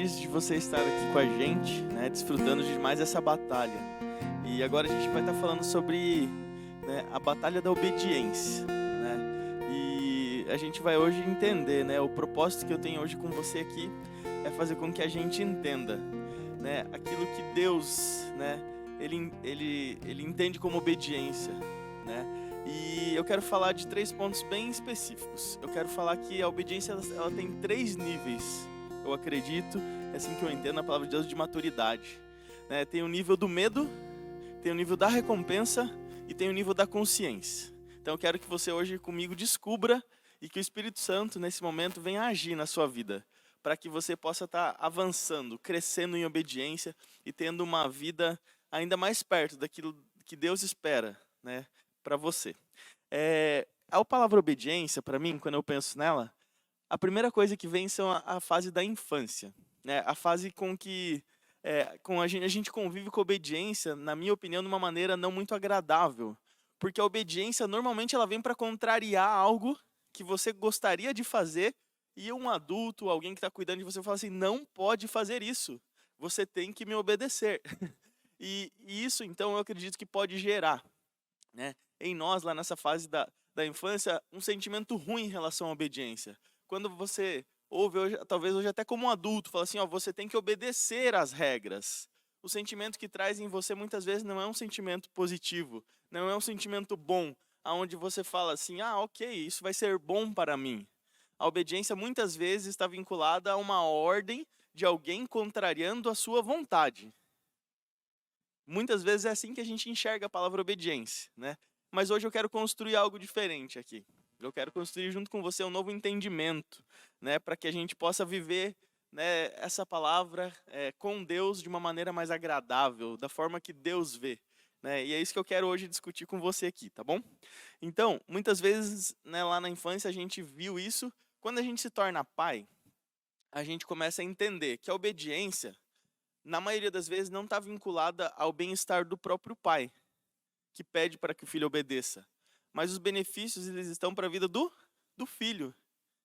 feliz de você estar aqui com a gente, né, desfrutando de mais essa batalha. E agora a gente vai estar falando sobre, né, a batalha da obediência, né? E a gente vai hoje entender, né, o propósito que eu tenho hoje com você aqui é fazer com que a gente entenda, né, aquilo que Deus, né, ele entende como obediência, né? E eu quero falar de 3 pontos bem específicos. Eu quero falar que a obediência ela tem 3 níveis. Eu acredito, é assim que eu entendo a palavra de Deus, de maturidade, né? Tem o nível do medo, tem o nível da recompensa e tem o nível da consciência. Então eu quero que você hoje comigo descubra e que o Espírito Santo nesse momento venha agir na sua vida, para que você possa estar avançando, crescendo em obediência e tendo uma vida ainda mais perto daquilo que Deus espera, né, para você. A palavra obediência, para mim, quando eu penso nela, a primeira coisa que vem são a fase da infância, né? A fase com que com a gente convive com a obediência, na minha opinião, de uma maneira não muito agradável. Porque a obediência, normalmente, ela vem para contrariar algo que você gostaria de fazer e um adulto, alguém que está cuidando de você, fala assim, não pode fazer isso, você tem que me obedecer. E isso, então, eu acredito que pode gerar, né, em nós, lá nessa fase da infância, um sentimento ruim em relação à obediência. Quando você ouve, hoje, talvez hoje até como um adulto, fala assim, ó, você tem que obedecer às regras. O sentimento que traz em você muitas vezes não é um sentimento positivo, não é um sentimento bom, aonde você fala assim, ah, ok, isso vai ser bom para mim. A obediência muitas vezes está vinculada a uma ordem de alguém contrariando a sua vontade. Muitas vezes é assim que a gente enxerga a palavra obediência, né? Mas hoje eu quero construir algo diferente aqui. Eu quero construir junto com você um novo entendimento, né? Para que a gente possa viver, né, essa palavra com Deus de uma maneira mais agradável, da forma que Deus vê, né? E é isso que eu quero hoje discutir com você aqui, tá bom? Então, muitas vezes, né, lá na infância a gente viu isso. Quando a gente se torna pai, a gente começa a entender que a obediência na maioria das vezes, não está vinculada ao bem-estar do próprio pai, que pede para que o filho obedeça. Mas os benefícios, eles estão para a vida do filho,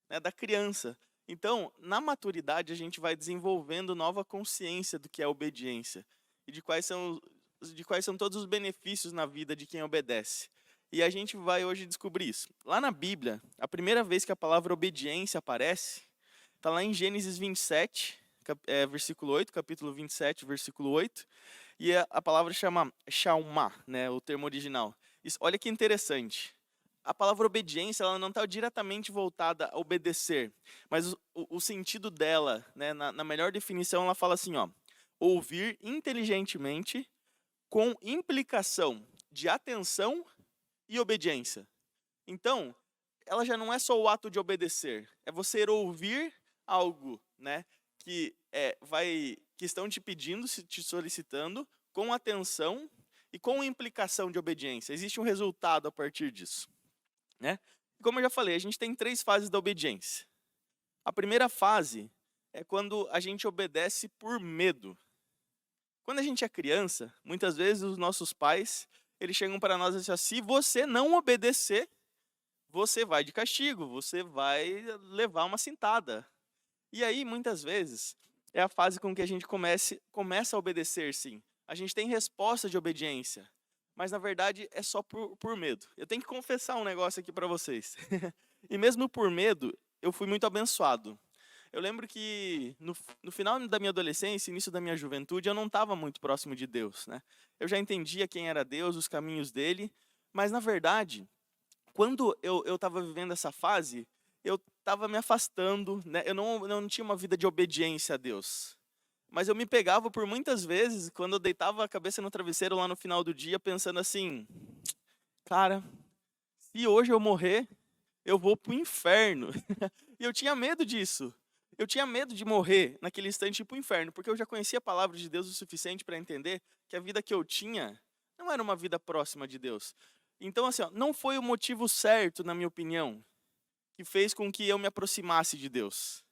né, da criança. Então, na maturidade, a gente vai desenvolvendo nova consciência do que é obediência e de quais são todos os benefícios na vida de quem obedece. E a gente vai hoje descobrir isso. Lá na Bíblia, a primeira vez que a palavra obediência aparece, está lá em Gênesis 27, versículo 8, capítulo 27, versículo 8, e a palavra chama Shalma, né, o termo original. Isso, olha que interessante. A palavra obediência ela não está diretamente voltada a obedecer, mas o sentido dela, né, na melhor definição, ela fala assim, ó, ouvir inteligentemente com implicação de atenção e obediência. Então, ela já não é só o ato de obedecer, é você ouvir algo, né, que estão te pedindo, te solicitando, com atenção e com implicação de obediência. Existe um resultado a partir disso, né? E como eu já falei, a gente tem 3 fases da obediência. A primeira fase é quando a gente obedece por medo. Quando a gente é criança, muitas vezes os nossos pais, eles chegam para nós e dizem assim, se você não obedecer, você vai de castigo, você vai levar uma cintada. E aí, muitas vezes, é a fase com que a gente começa a obedecer, sim. A gente tem resposta de obediência, mas na verdade é só por medo. Eu tenho que confessar um negócio aqui para vocês. E mesmo por medo, eu fui muito abençoado. Eu lembro que no final da minha adolescência, início da minha juventude, eu não estava muito próximo de Deus, né? Eu já entendia quem era Deus, os caminhos dele, mas na verdade, quando eu estava vivendo essa fase, eu estava me afastando, né? Eu não tinha uma vida de obediência a Deus. Mas eu me pegava por muitas vezes, quando eu deitava a cabeça no travesseiro lá no final do dia, pensando assim, cara, se hoje eu morrer, eu vou pro inferno. E eu tinha medo disso. Eu tinha medo de morrer naquele instante e ir pro inferno, porque eu já conhecia a palavra de Deus o suficiente para entender que a vida que eu tinha não era uma vida próxima de Deus. Então, assim, ó, não foi o motivo certo, na minha opinião, que fez com que eu me aproximasse de Deus.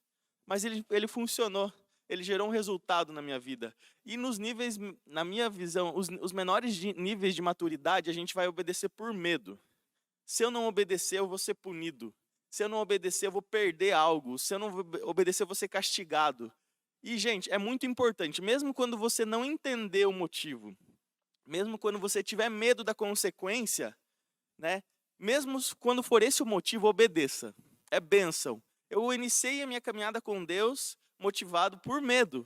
Mas ele funcionou. Ele gerou um resultado na minha vida. E nos níveis, na minha visão, os menores níveis de maturidade, a gente vai obedecer por medo. Se eu não obedecer, eu vou ser punido. Se eu não obedecer, eu vou perder algo. Se eu não obedecer, eu vou ser castigado. E, gente, é muito importante, mesmo quando você não entender o motivo, mesmo quando você tiver medo da consequência, né? Mesmo quando for esse o motivo, obedeça. É bênção. Eu iniciei a minha caminhada com Deus motivado por medo.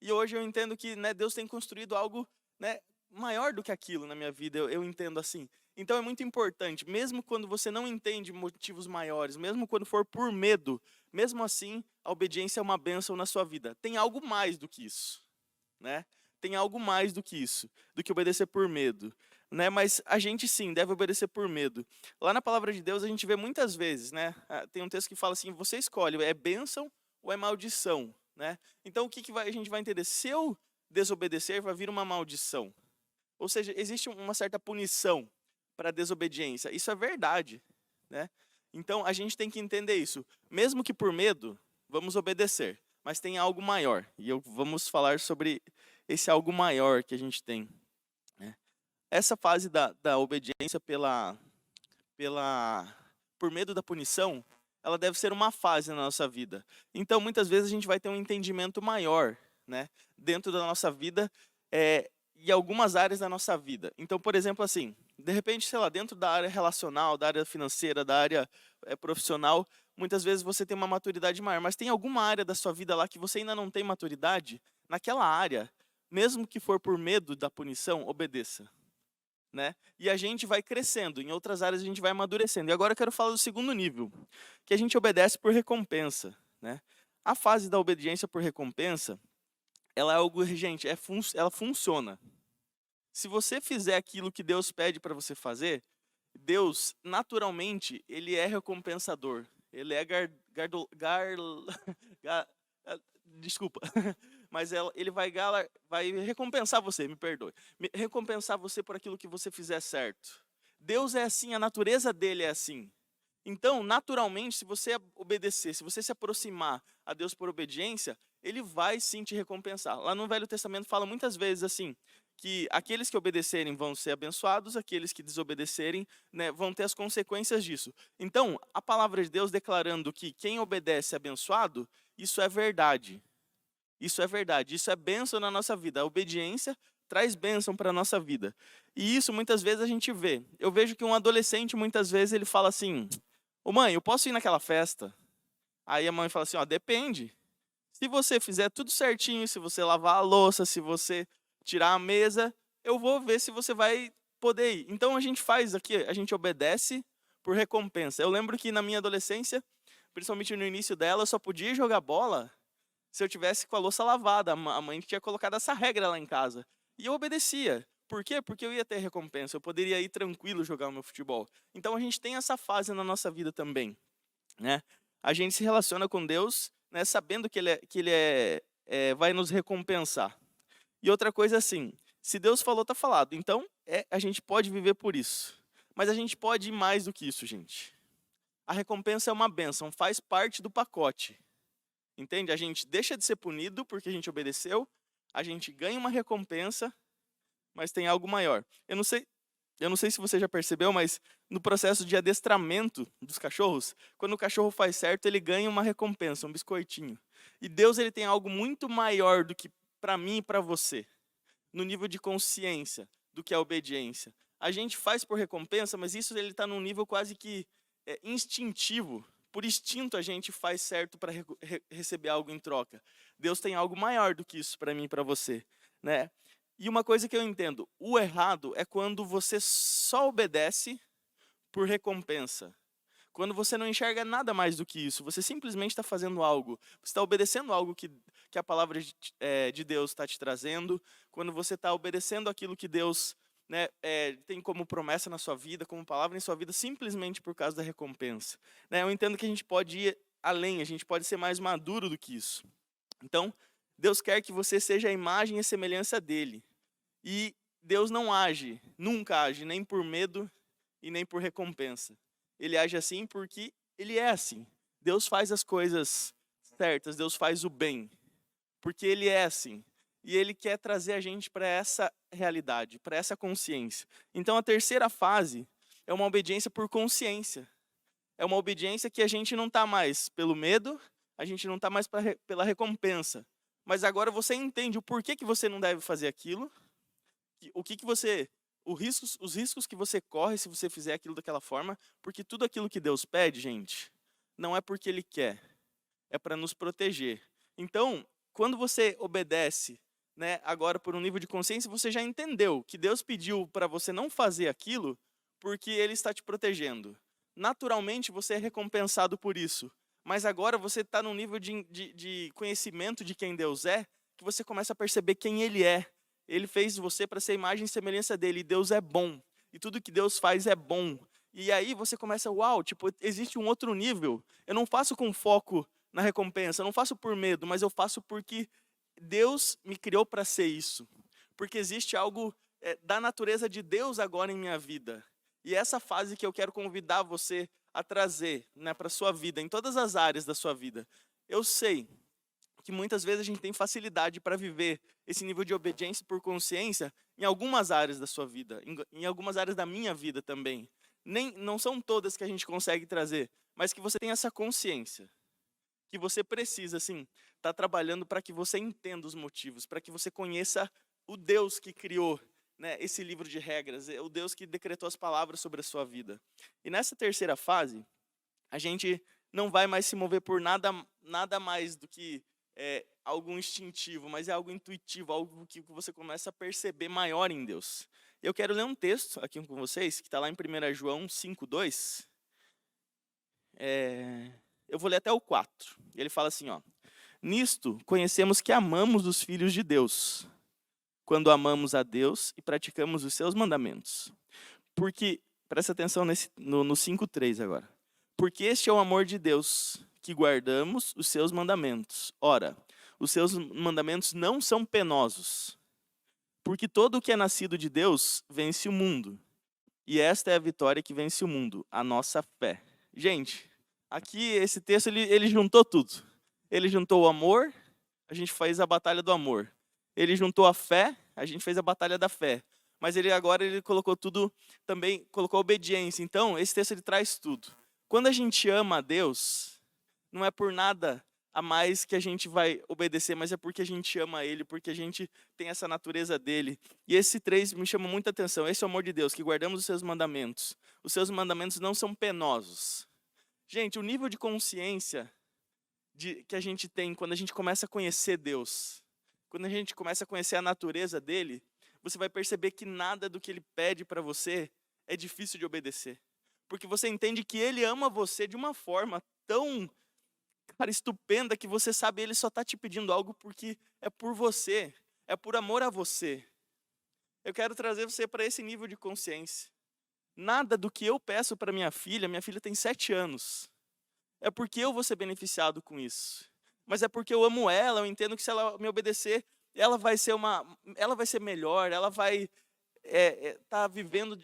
E hoje eu entendo que, né, Deus tem construído algo, né, maior do que aquilo na minha vida, eu entendo assim. Então é muito importante, mesmo quando você não entende motivos maiores, mesmo quando for por medo, mesmo assim, a obediência é uma bênção na sua vida. Tem algo mais do que isso, né? Tem algo mais do que isso, do que obedecer por medo, né? Mas a gente sim deve obedecer por medo. Lá na palavra de Deus a gente vê muitas vezes, né? Tem um texto que fala assim: você escolhe, é bênção ou é maldição, né? Então o que a gente vai entender? Se eu desobedecer, vai vir uma maldição. Ou seja, existe uma certa punição para a desobediência. Isso é verdade, né? Então a gente tem que entender isso. Mesmo que por medo, vamos obedecer. Mas tem algo maior. E vamos falar sobre esse algo maior que a gente tem, né? Essa fase da obediência por medo da punição, ela deve ser uma fase na nossa vida. Então, muitas vezes a gente vai ter um entendimento maior, né, dentro da nossa vida, e algumas áreas da nossa vida. Então, por exemplo, assim, de repente, sei lá, dentro da área relacional, da área financeira, da área profissional, muitas vezes você tem uma maturidade maior, mas tem alguma área da sua vida lá que você ainda não tem maturidade, naquela área, mesmo que for por medo da punição, obedeça, né? E a gente vai crescendo, em outras áreas a gente vai amadurecendo. E agora eu quero falar do segundo nível, que a gente obedece por recompensa, né? A fase da obediência por recompensa, ela é algo, gente, ela funciona. Se você fizer aquilo que Deus pede para você fazer, Deus, naturalmente, ele é recompensador. Ele é ga- desculpa, mas ele vai recompensar você, me perdoe. Recompensar você por aquilo que você fizer certo. Deus é assim, a natureza dele é assim. Então, naturalmente, se você obedecer, se você se aproximar a Deus por obediência, ele vai sim te recompensar. Lá no Velho Testamento fala muitas vezes assim, que aqueles que obedecerem vão ser abençoados, aqueles que desobedecerem, né, vão ter as consequências disso. Então, a palavra de Deus declarando que quem obedece é abençoado, isso é verdade. Isso é verdade, isso é bênção na nossa vida. A obediência traz bênção para a nossa vida. E isso muitas vezes a gente vê. Eu vejo que um adolescente, muitas vezes, ele fala assim: ô mãe, eu posso ir naquela festa? Aí a mãe fala assim: ó, depende. Se você fizer tudo certinho, se você lavar a louça, se você tirar a mesa, eu vou ver se você vai poder ir. Então a gente faz aqui, a gente obedece por recompensa. Eu lembro que na minha adolescência, principalmente no início dela, eu só podia jogar bola se eu tivesse com a louça lavada. A mãe tinha colocado essa regra lá em casa. E eu obedecia. Por quê? Porque eu ia ter recompensa, eu poderia ir tranquilo jogar o meu futebol. Então a gente tem essa fase na nossa vida também, né? A gente se relaciona com Deus, né, sabendo que ele vai nos recompensar. E outra coisa assim, se Deus falou, tá falado. Então, a gente pode viver por isso. Mas a gente pode ir mais do que isso, gente. A recompensa é uma bênção, faz parte do pacote. Entende? A gente deixa de ser punido porque a gente obedeceu, a gente ganha uma recompensa, mas tem algo maior. Eu não sei se você já percebeu, mas no processo de adestramento dos cachorros, quando o cachorro faz certo, ele ganha uma recompensa, um biscoitinho. E Deus, ele tem algo muito maior do que para mim e para você, no nível de consciência do que a obediência. A gente faz por recompensa, mas isso ele está num nível quase que instintivo. Por instinto a gente faz certo para receber algo em troca. Deus tem algo maior do que isso para mim e para você, né? E uma coisa que eu entendo, o errado é quando você só obedece por recompensa. Quando você não enxerga nada mais do que isso, você simplesmente está fazendo algo, você está obedecendo algo que a palavra de Deus está te trazendo, quando você está obedecendo aquilo que Deus, né, tem como promessa na sua vida, como palavra em sua vida, simplesmente por causa da recompensa, né? Eu entendo que a gente pode ir além, a gente pode ser mais maduro do que isso. Então, Deus quer que você seja a imagem e a semelhança dele. E Deus não age, nunca age, nem por medo e nem por recompensa. Ele age assim porque ele é assim. Deus faz as coisas certas, Deus faz o bem, porque ele é assim. E ele quer trazer a gente para essa realidade, para essa consciência. Então a terceira fase é uma obediência por consciência. É uma obediência que a gente não está mais pelo medo, a gente não está mais pela recompensa, mas agora você entende o porquê que você não deve fazer aquilo, o que que você, os riscos que você corre se você fizer aquilo daquela forma, porque tudo aquilo que Deus pede, gente, não é porque Ele quer, é para nos proteger. Então, quando você obedece, né, agora por um nível de consciência, você já entendeu que Deus pediu para você não fazer aquilo porque Ele está te protegendo. Naturalmente, você é recompensado por isso. Mas agora você está num nível de conhecimento de quem Deus é, que você começa a perceber quem Ele é. Ele fez você para ser imagem e semelhança dele. E Deus é bom. E tudo que Deus faz é bom. E aí você começa, uau, tipo, existe um outro nível. Eu não faço com foco na recompensa, eu não faço por medo, mas eu faço porque Deus me criou para ser isso. Porque existe algo da natureza de Deus agora em minha vida. E essa fase que eu quero convidar você a trazer, né, para a sua vida, em todas as áreas da sua vida. Eu sei que muitas vezes a gente tem facilidade para viver esse nível de obediência por consciência em algumas áreas da sua vida, em algumas áreas da minha vida também. Não são todas que a gente consegue trazer, mas que você tem essa consciência, que você precisa, assim, estar trabalhando para que você entenda os motivos, para que você conheça o Deus que criou, né, esse livro de regras, o Deus que decretou as palavras sobre a sua vida. E nessa terceira fase, a gente não vai mais se mover por nada mais do que algo instintivo, mas é algo intuitivo, algo que você começa a perceber maior em Deus. Eu quero ler um texto aqui com vocês, que está lá em 1 João 5:2. Eu vou ler até o 4. Ele fala assim, ó: nisto conhecemos que amamos os filhos de Deus, quando amamos a Deus e praticamos os seus mandamentos. Porque, presta atenção no 5:3 agora. Porque este é o amor de Deus, que guardamos os seus mandamentos. Ora, os seus mandamentos não são penosos, porque todo o que é nascido de Deus vence o mundo. E esta é a vitória que vence o mundo, a nossa fé. Gente, aqui esse texto ele juntou tudo. Ele juntou o amor, a gente fez a batalha do amor. Ele juntou a fé, a gente fez a batalha da fé. Mas ele colocou tudo, também colocou a obediência. Então, esse texto ele traz tudo. Quando a gente ama a Deus, não é por nada a mais que a gente vai obedecer, mas é porque a gente ama Ele, porque a gente tem essa natureza dele. E esse 3 me chama muita atenção. Esse é o amor de Deus, que guardamos os seus mandamentos. Os seus mandamentos não são penosos. Gente, o nível de consciência que a gente tem quando a gente começa a conhecer Deus, quando a gente começa a conhecer a natureza dele, você vai perceber que nada do que ele pede para você é difícil de obedecer. Porque você entende que ele ama você de uma forma tão, cara, estupenda, que você sabe ele só está te pedindo algo porque é por você, é por amor a você. Eu quero trazer você para esse nível de consciência. Nada do que eu peço para minha filha tem 7 anos, é porque eu vou ser beneficiado com isso. Mas é porque eu amo ela, eu entendo que se ela me obedecer, ela vai ser melhor, ela vai tá vivendo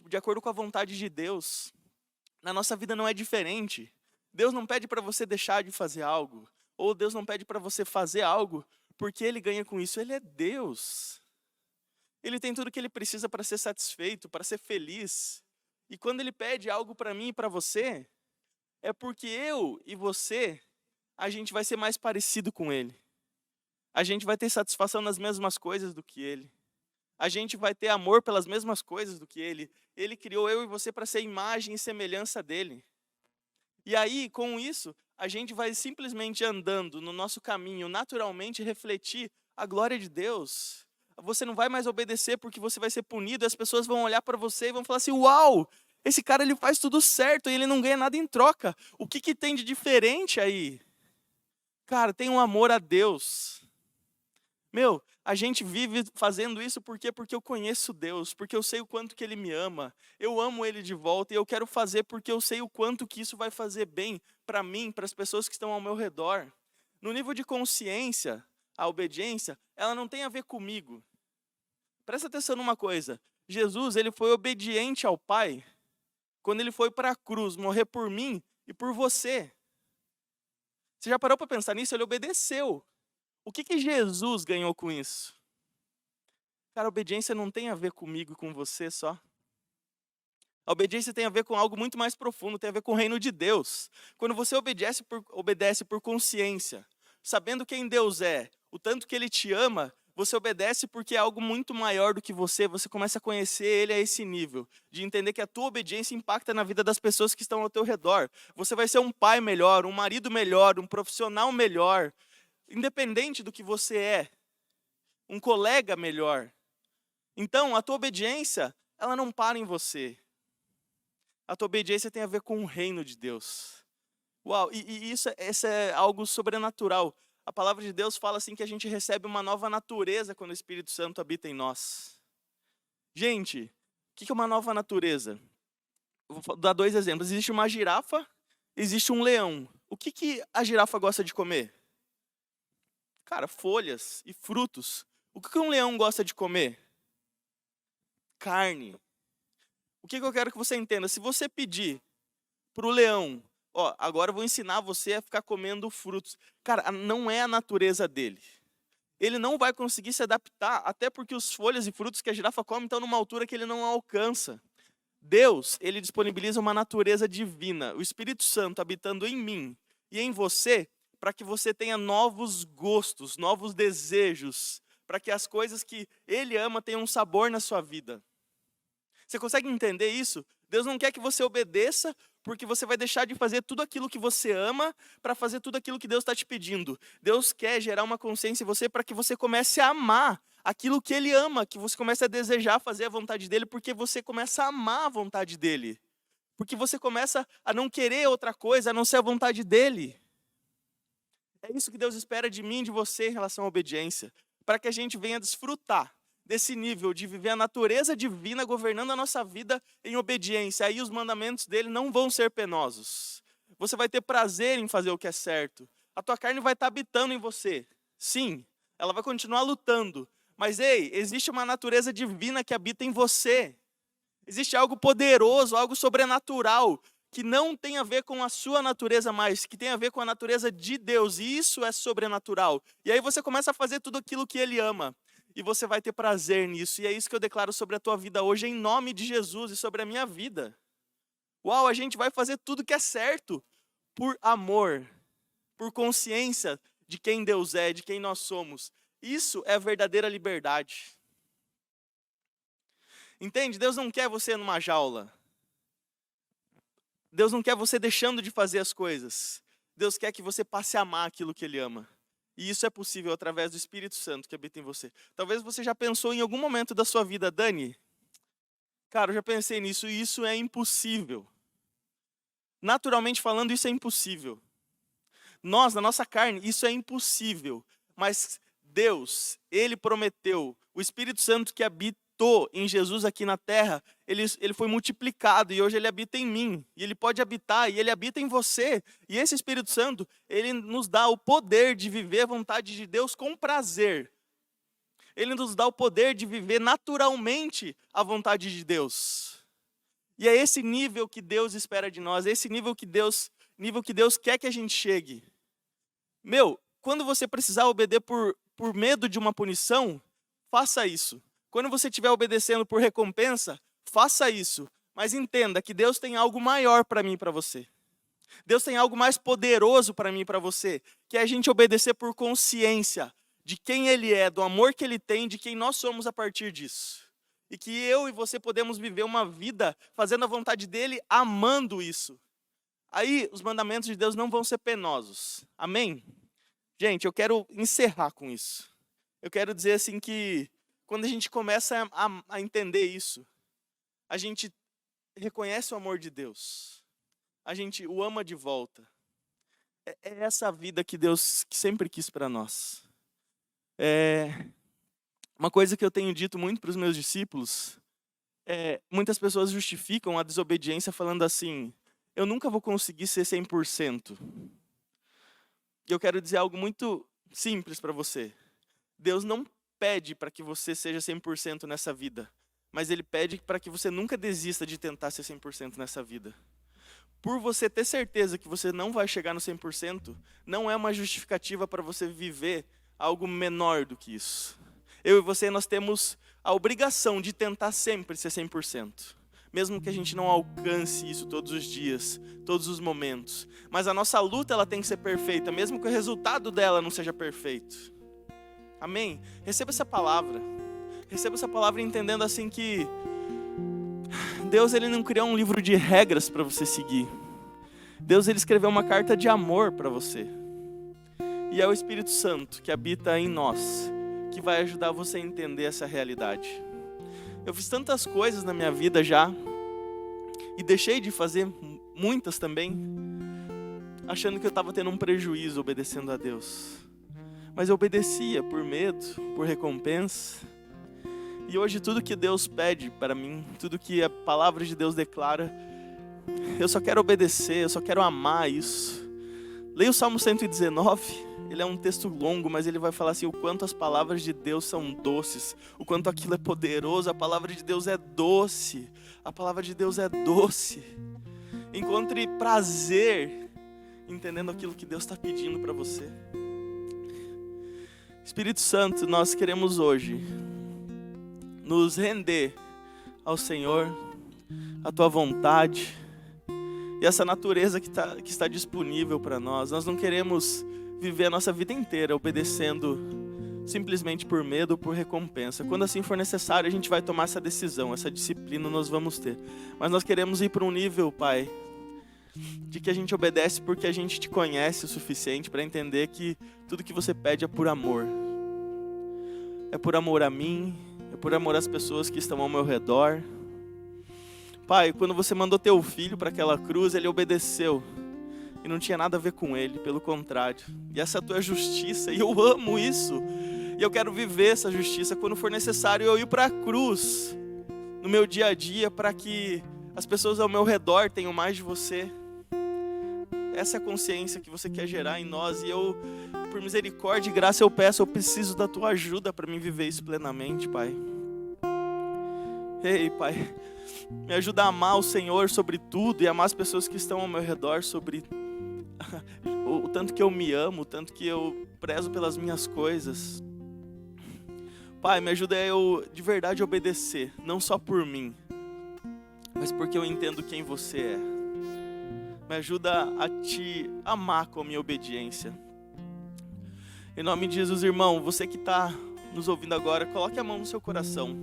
de acordo com a vontade de Deus. Na nossa vida não é diferente. Deus não pede para você deixar de fazer algo, ou Deus não pede para você fazer algo porque Ele ganha com isso. Ele é Deus. Ele tem tudo que Ele precisa para ser satisfeito, para ser feliz. E quando Ele pede algo para mim e para você, é porque eu e você, a gente vai ser mais parecido com Ele. A gente vai ter satisfação nas mesmas coisas do que Ele. A gente vai ter amor pelas mesmas coisas do que Ele. Ele criou eu e você para ser imagem e semelhança dEle. E aí, com isso, a gente vai simplesmente andando no nosso caminho, naturalmente refletir a glória de Deus. Você não vai mais obedecer porque você vai ser punido, e as pessoas vão olhar para você e vão falar assim, uau, esse cara ele faz tudo certo e ele não ganha nada em troca. O que tem de diferente aí? Cara, tem um amor a Deus. Meu, a gente vive fazendo isso por quê? Porque eu conheço Deus, porque eu sei o quanto que Ele me ama, eu amo Ele de volta e eu quero fazer porque eu sei o quanto que isso vai fazer bem para mim, para as pessoas que estão ao meu redor. No nível de consciência, a obediência, ela não tem a ver comigo. Presta atenção numa coisa, Jesus ele foi obediente ao Pai quando Ele foi para a cruz morrer por mim e por você. Você já parou para pensar nisso? Ele obedeceu. O que Jesus ganhou com isso? Cara, a obediência não tem a ver comigo e com você só. A obediência tem a ver com algo muito mais profundo, tem a ver com o reino de Deus. Quando você obedece por consciência, sabendo quem Deus é, o tanto que ele te ama, você obedece porque é algo muito maior do que você começa a conhecer ele a esse nível, de entender que a tua obediência impacta na vida das pessoas que estão ao teu redor. Você vai ser um pai melhor, um marido melhor, um profissional melhor, independente do que você é, um colega melhor. Então, a tua obediência, ela não para em você. A tua obediência tem a ver com o reino de Deus. Uau, e isso é algo sobrenatural. A palavra de Deus fala assim que a gente recebe uma nova natureza quando o Espírito Santo habita em nós. Gente, o que é uma nova natureza? Vou dar 2 exemplos. Existe uma girafa, existe um leão. O que a girafa gosta de comer? Cara, folhas e frutos. O que um leão gosta de comer? Carne. O que eu quero que você entenda? Se você pedir para o leão, ó, agora eu vou ensinar você a ficar comendo frutos. Cara, não é a natureza dele. Ele não vai conseguir se adaptar, até porque os folhas e frutos que a girafa come estão numa altura que ele não alcança. Deus, ele disponibiliza uma natureza divina, o Espírito Santo habitando em mim e em você, para que você tenha novos gostos, novos desejos, para que as coisas que ele ama tenham um sabor na sua vida. Você consegue entender isso? Deus não quer que você obedeça porque você vai deixar de fazer tudo aquilo que você ama para fazer tudo aquilo que Deus está te pedindo. Deus quer gerar uma consciência em você para que você comece a amar aquilo que Ele ama, que você comece a desejar fazer a vontade dEle, porque você começa a amar a vontade dEle. Porque você começa a não querer outra coisa, a não ser a vontade dEle. É isso que Deus espera de mim e de você em relação à obediência. Para que a gente venha desfrutar desse nível de viver a natureza divina governando a nossa vida em obediência. Aí os mandamentos dele não vão ser penosos. Você vai ter prazer em fazer o que é certo. A tua carne vai estar habitando em você. Sim, ela vai continuar lutando. Mas ei, existe uma natureza divina que habita em você. Existe algo poderoso, algo sobrenatural, que não tem a ver com a sua natureza mais, que tem a ver com a natureza de Deus. E isso é sobrenatural. E aí você começa a fazer tudo aquilo que Ele ama. E você vai ter prazer nisso. E é isso que eu declaro sobre a tua vida hoje, em nome de Jesus, e sobre a minha vida. Uau, a gente vai fazer tudo que é certo, por amor, por consciência de quem Deus é, de quem nós somos. Isso é a verdadeira liberdade. Entende? Deus não quer você numa jaula. Deus não quer você deixando de fazer as coisas. Deus quer que você passe a amar aquilo que Ele ama. E isso é possível através do Espírito Santo que habita em você. Talvez você já pensou em algum momento da sua vida, Dani, cara, eu já pensei nisso e isso é impossível. Naturalmente falando, isso é impossível. Nós, na nossa carne, isso é impossível. Mas Deus, Ele prometeu, o Espírito Santo que habitou em Jesus aqui na terra, ele foi multiplicado e hoje ele habita em mim. E ele pode habitar e ele habita em você. E esse Espírito Santo, ele nos dá o poder de viver a vontade de Deus com prazer. Ele nos dá o poder de viver naturalmente a vontade de Deus. E é esse nível que Deus espera de nós, é esse nível que Deus quer que a gente chegue. Quando você precisar obedecer por medo de uma punição, faça isso. Quando você estiver obedecendo por recompensa, faça isso. Mas entenda que Deus tem algo maior para mim e para você. Deus tem algo mais poderoso para mim e para você, que é a gente obedecer por consciência de quem Ele é, do amor que Ele tem, de quem nós somos a partir disso. E que eu e você podemos viver uma vida fazendo a vontade dEle, amando isso. Aí os mandamentos de Deus não vão ser penosos. Amém? Gente, eu quero encerrar com isso. Eu quero dizer assim que quando a gente começa a entender isso, a gente reconhece o amor de Deus. A gente o ama de volta. É essa vida que Deus sempre quis para nós. Uma coisa que eu tenho dito muito para os meus discípulos, muitas pessoas justificam a desobediência falando assim, eu nunca vou conseguir ser 100%. E eu quero dizer algo muito simples para você. Deus não pede para que você seja 100% nessa vida, mas Ele pede para que você nunca desista de tentar ser 100% nessa vida. Por você ter certeza que você não vai chegar no 100%, não é uma justificativa para você viver algo menor do que isso. Eu e você, nós temos a obrigação de tentar sempre ser 100%. Mesmo que a gente não alcance isso todos os dias, todos os momentos. Mas a nossa luta, ela tem que ser perfeita, mesmo que o resultado dela não seja perfeito. Amém? Receba essa palavra. Receba essa palavra entendendo assim que Deus, ele não criou um livro de regras para você seguir. Deus, ele escreveu uma carta de amor para você. E é o Espírito Santo que habita em nós, que vai ajudar você a entender essa realidade. Eu fiz tantas coisas na minha vida já, e deixei de fazer muitas também, achando que eu estava tendo um prejuízo obedecendo a Deus. Mas eu obedecia por medo, por recompensa. E hoje tudo que Deus pede para mim, tudo que a palavra de Deus declara, eu só quero obedecer, eu só quero amar isso. Leia o Salmo 119, ele é um texto longo, mas ele vai falar assim, o quanto as palavras de Deus são doces, o quanto aquilo é poderoso, a palavra de Deus é doce, a palavra de Deus é doce. Encontre prazer entendendo aquilo que Deus está pedindo para você. Espírito Santo, nós queremos hoje nos render ao Senhor, à Tua vontade e essa natureza que está disponível para nós. Nós não queremos viver a nossa vida inteira obedecendo simplesmente por medo ou por recompensa. Quando assim for necessário, a gente vai tomar essa decisão, essa disciplina nós vamos ter. Mas nós queremos ir para um nível, Pai, de que a gente obedece porque a gente te conhece o suficiente para entender que tudo que você pede é por amor. É por amor a mim, é por amor às pessoas que estão ao meu redor. Pai, quando você mandou teu filho para aquela cruz, ele obedeceu. E não tinha nada a ver com ele, pelo contrário. E essa é a tua justiça, e eu amo isso. E eu quero viver essa justiça. Quando for necessário eu ir para a cruz, no meu dia a dia, para que as pessoas ao meu redor tenham mais de você. Essa é a consciência que você quer gerar em nós. E eu, por misericórdia e graça, eu peço, eu preciso da tua ajuda para mim viver isso plenamente, Pai. Ei, Pai, me ajuda a amar o Senhor sobre tudo e amar as pessoas que estão ao meu redor sobre o tanto que eu me amo, o tanto que eu prezo pelas minhas coisas. Pai, me ajuda a eu de verdade obedecer, não só por mim, mas porque eu entendo quem você é. Me ajuda a te amar com a minha obediência. Em nome de Jesus, irmão, você que está nos ouvindo agora, coloque a mão no seu coração.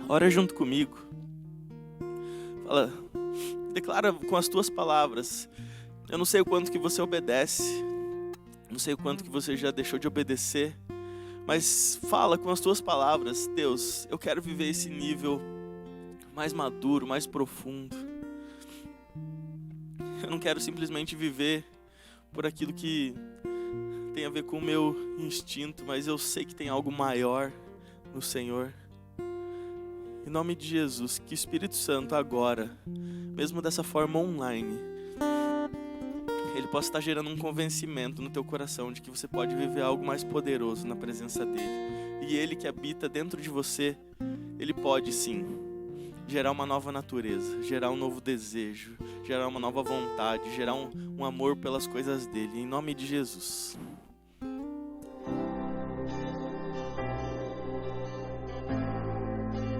Ora junto comigo. Fala, declara com as tuas palavras. Eu não sei o quanto que você obedece, não sei o quanto que você já deixou de obedecer, mas fala com as tuas palavras. Deus, eu quero viver esse nível mais maduro, mais profundo. Eu não quero simplesmente viver por aquilo que tem a ver com o meu instinto, mas eu sei que tem algo maior no Senhor. Em nome de Jesus, que o Espírito Santo agora, mesmo dessa forma online, ele possa estar gerando um convencimento no teu coração de que você pode viver algo mais poderoso na presença dele. E ele que habita dentro de você, ele pode sim gerar uma nova natureza, gerar um novo desejo, gerar uma nova vontade, gerar um amor pelas coisas dele. Em nome de Jesus.